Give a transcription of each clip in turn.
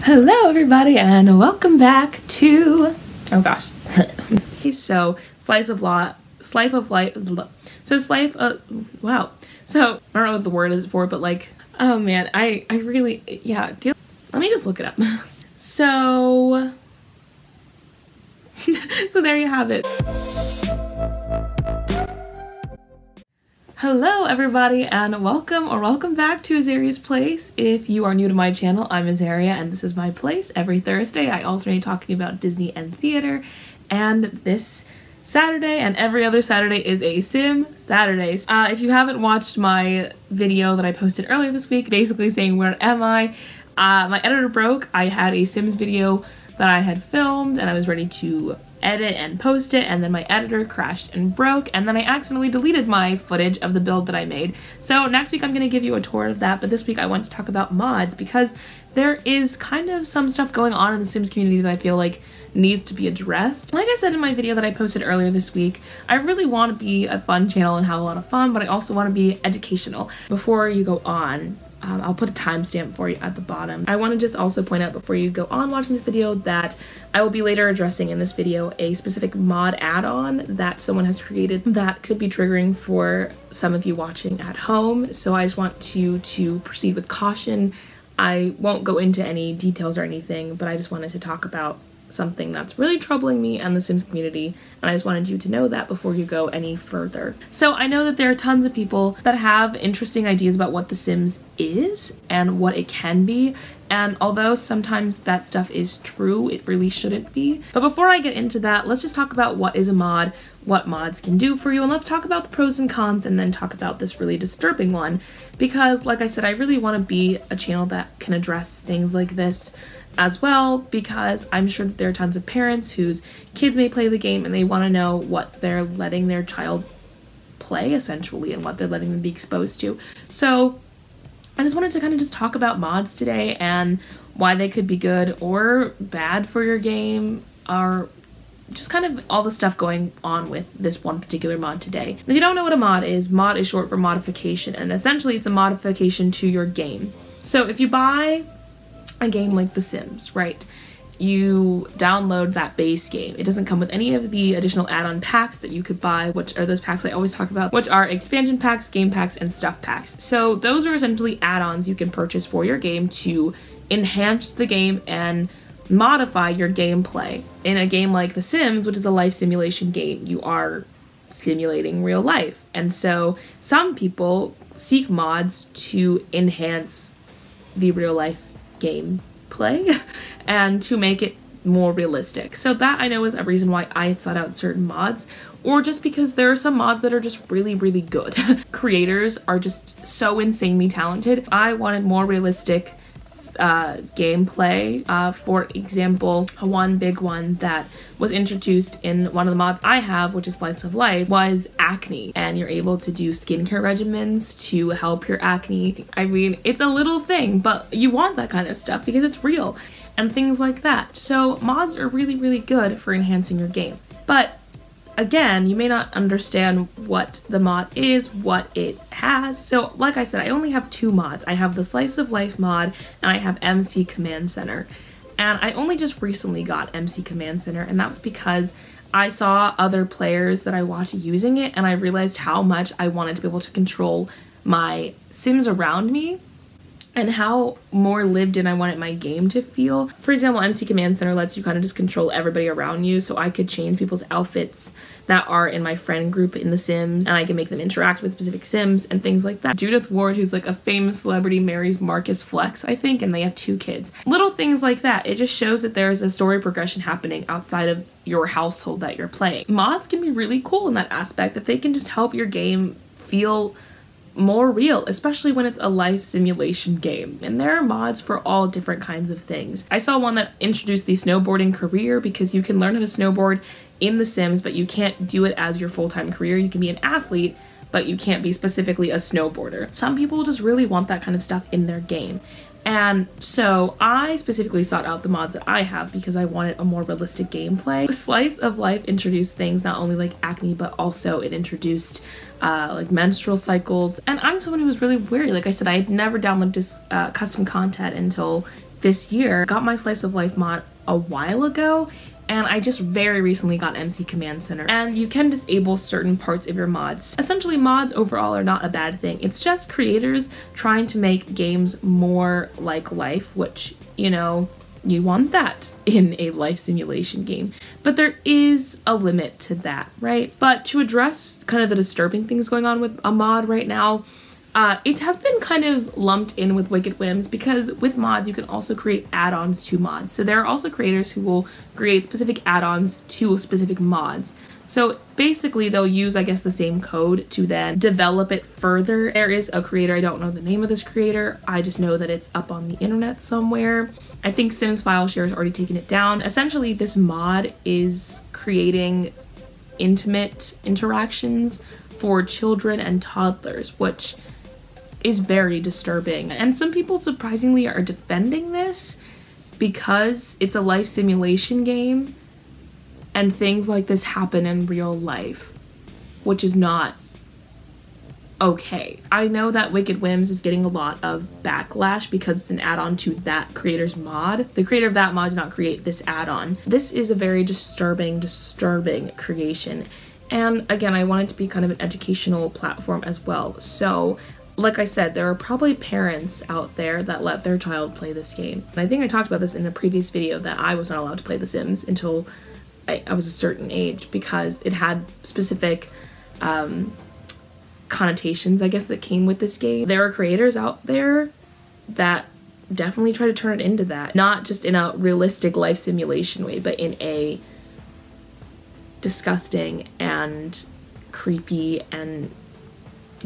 Hello everybody and welcome back to, oh gosh. Okay, so slice of life, wow. So I don't know what the word is for, but like, oh man, I really, yeah, let me just look it up. So there you have it. Hello everybody and welcome back to Azaria's Place. If you are new to my channel, I'm Azaria and this is my place. Every Thursday I alternate talking about Disney and theater, and this Saturday and every other Saturday is a Sim Saturday. If you haven't watched my video that I posted earlier this week, basically saying where am I, my editor broke. I had a Sims video that I had filmed and I was ready to edit and post it, and then my editor crashed and broke, and then I accidentally deleted my footage of the build that I made. So next week I'm going to give you a tour of that, but this week I want to talk about mods because there is kind of some stuff going on in the Sims community that I feel like needs to be addressed. Like I said in my video that I posted earlier this week, I really want to be a fun channel and have a lot of fun, but I also want to be educational. Before you go on, I'll put a timestamp for you at the bottom. I want to just also point out before you go on watching this video that I will be later addressing in this video a specific mod add-on that someone has created that could be triggering for some of you watching at home. So I just want you to proceed with caution. I won't go into any details or anything, but I just wanted to talk about something that's really troubling me and the Sims community, and I just wanted you to know that before you go any further. So I know that there are tons of people that have interesting ideas about what The Sims is and what it can be, and although sometimes that stuff is true, it really shouldn't be. But before I get into that, let's just talk about what is a mod, what mods can do for you, and let's talk about the pros and cons and then talk about this really disturbing one, because like I said, I really want to be a channel that can address things like this as well, because I'm sure that there are tons of parents whose kids may play the game and they want to know what they're letting their child play essentially and what they're letting them be exposed to. So I just wanted to kind of just talk about mods today and why they could be good or bad for your game, or just kind of all the stuff going on with this one particular mod today. If you don't know what a mod is short for modification, and essentially it's a modification to your game. So if you buy a game like The Sims, right? You download that base game. It doesn't come with any of the additional add-on packs that you could buy, which are those packs I always talk about, which are expansion packs, game packs, and stuff packs. So those are essentially add-ons you can purchase for your game to enhance the game and modify your gameplay. In a game like The Sims, which is a life simulation game, you are simulating real life. And so some people seek mods to enhance the real life gameplay and to make it more realistic. So that I know is a reason why I sought out certain mods, or just because there are some mods that are just really good. Creators are just so insanely talented. I wanted more realistic gameplay. For example, one big one that was introduced in one of the mods I have, which is Slice of Life, was acne, and you're able to do skincare regimens to help your acne. I mean, it's a little thing, but you want that kind of stuff because it's real and things like that. So mods are really good for enhancing your game. But again, you may not understand what the mod is, what it has. So like I said, I only have two mods. I have the Slice of Life mod and I have MC Command Center. And I only just recently got MC Command Center, and that was because I saw other players that I watched using it and I realized how much I wanted to be able to control my Sims around me and how more lived in I wanted my game to feel. For example, MC Command Center lets you kind of just control everybody around you, so I could change people's outfits that are in my friend group in The Sims, and I can make them interact with specific Sims and things like that. Judith Ward, who's like a famous celebrity, marries Marcus Flex, I think, and they have 2 kids. Little things like that. It just shows that there's a story progression happening outside of your household that you're playing. Mods can be really cool in that aspect, that they can just help your game feel more real, especially when it's a life simulation game. And there are mods for all different kinds of things. I saw one that introduced the snowboarding career, because you can learn how to snowboard in The Sims, but you can't do it as your full-time career. You can be an athlete, but you can't be specifically a snowboarder. Some people just really want that kind of stuff in their game. And so I specifically sought out the mods that I have because I wanted a more realistic gameplay. Slice of Life introduced things not only like acne, but also it introduced like menstrual cycles. And I'm someone who was really wary. Like I said, I had never downloaded this custom content until this year. Got my Slice of Life mod a while ago, and I just very recently got MC Command Center. And you can disable certain parts of your mods. Essentially, mods overall are not a bad thing. It's just creators trying to make games more like life, which, you know, you want that in a life simulation game. But there is a limit to that, right? But to address kind of the disturbing things going on with a mod right now, it has been kind of lumped in with Wicked Whims because with mods you can also create add-ons to mods. So there are also creators who will create specific add-ons to specific mods. So basically they'll use, I guess, the same code to then develop it further. There is a creator, I don't know the name of this creator, I just know that it's up on the internet somewhere. I think Sims FileShare has already taken it down. Essentially, this mod is creating intimate interactions for children and toddlers, which is very disturbing. And some people surprisingly are defending this because it's a life simulation game and things like this happen in real life, which is not okay. I know that Wicked Whims is getting a lot of backlash because it's an add-on to that creator's mod. The creator of that mod did not create this add-on. This is a very disturbing creation. And again, I want it to be kind of an educational platform as well. So like I said, there are probably parents out there that let their child play this game. And I think I talked about this in a previous video that I was not allowed to play The Sims until I was a certain age because it had specific connotations, I guess, that came with this game. There are creators out there that definitely try to turn it into that. Not just in a realistic life simulation way, but in a disgusting and creepy and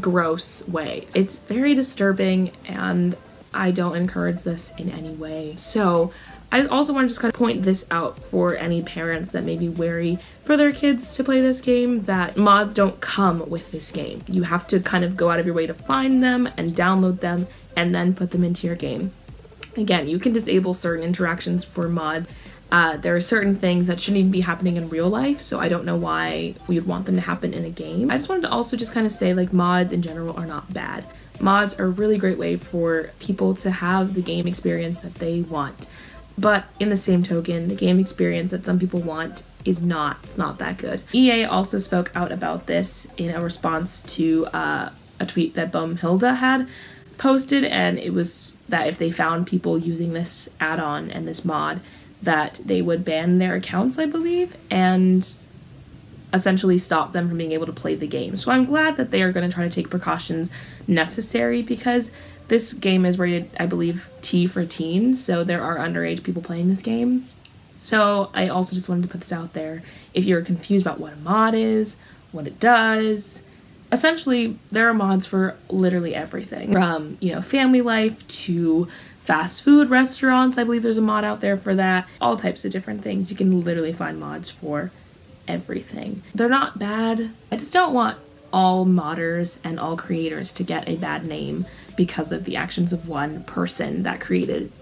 gross way. It's very disturbing and I don't encourage this in any way. So I also want to just kind of point this out for any parents that may be wary for their kids to play this game, that mods don't come with this game. You have to kind of go out of your way to find them and download them and then put them into your game. Again, you can disable certain interactions for mods. There are certain things that shouldn't even be happening in real life, so I don't know why we would want them to happen in a game. I just wanted to also just kind of say, like, mods in general are not bad. Mods are a really great way for people to have the game experience that they want. But in the same token, the game experience that some people want is it's not that good. EA also spoke out about this in a response to a tweet that Bumhilda had posted, and it was that if they found people using this add-on and this mod, that they would ban their accounts, I believe, and essentially stop them from being able to play the game. So I'm glad that they are going to try to take precautions necessary because this game is rated, I believe, T for teens, so there are underage people playing this game. So I also just wanted to put this out there. If you're confused about what a mod is, what it does, essentially there are mods for literally everything. From, you know, family life to fast food restaurants. I believe there's a mod out there for that. All types of different things. You can literally find mods for everything. They're not bad. I just don't want all modders and all creators to get a bad name because of the actions of one person that created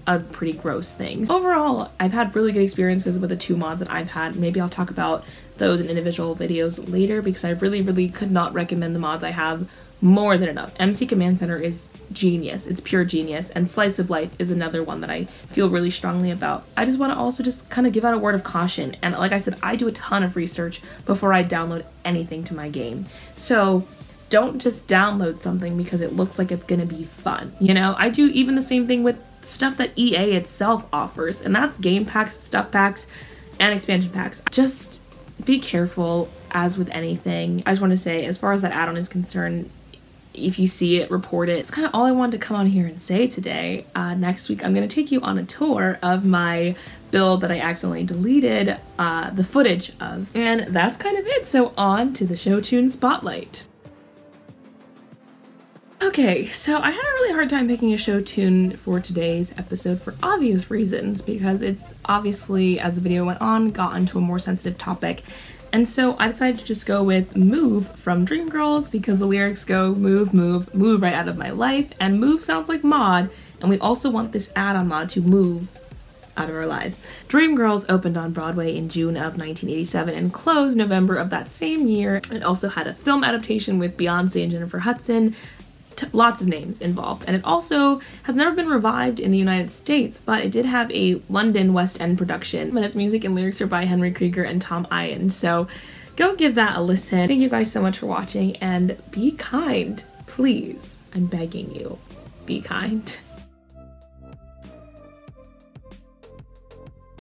a pretty gross thing. Overall, I've had really good experiences with the 2 mods that I've had. Maybe I'll talk about those in individual videos later because I really could not recommend the mods I have more than enough. MC Command Center is genius. It's pure genius. And Slice of Life is another one that I feel really strongly about. I just want to also just kind of give out a word of caution. And like I said, I do a ton of research before I download anything to my game. So don't just download something because it looks like it's gonna be fun. You know, I do even the same thing with stuff that EA itself offers, and that's game packs, stuff packs, and expansion packs. Just be careful, as with anything. I just want to say, as far as that add-on is concerned, if you see it, report it. It's kind of all I wanted to come on here and say today. Next week, I'm going to take you on a tour of my build that I accidentally deleted the footage of. And that's kind of it. So on to the show tune spotlight. Okay, so I had a really hard time picking a show tune for today's episode for obvious reasons, because it's obviously, as the video went on, gotten to a more sensitive topic. And so I decided to just go with Move from Dreamgirls because the lyrics go move, move, move right out of my life, and move sounds like mod, and we also want this add-on mod to move out of our lives. Dreamgirls opened on Broadway in June of 1987 and closed November of that same year. It also had a film adaptation with Beyonce and Jennifer Hudson. lots of names involved. And it also has never been revived in the United States, but it did have a London West End production, and its music and lyrics are by Henry Krieger and Tom Eyen. So go give that a listen. Thank you guys so much for watching, and be kind. Please, I'm begging you, be kind.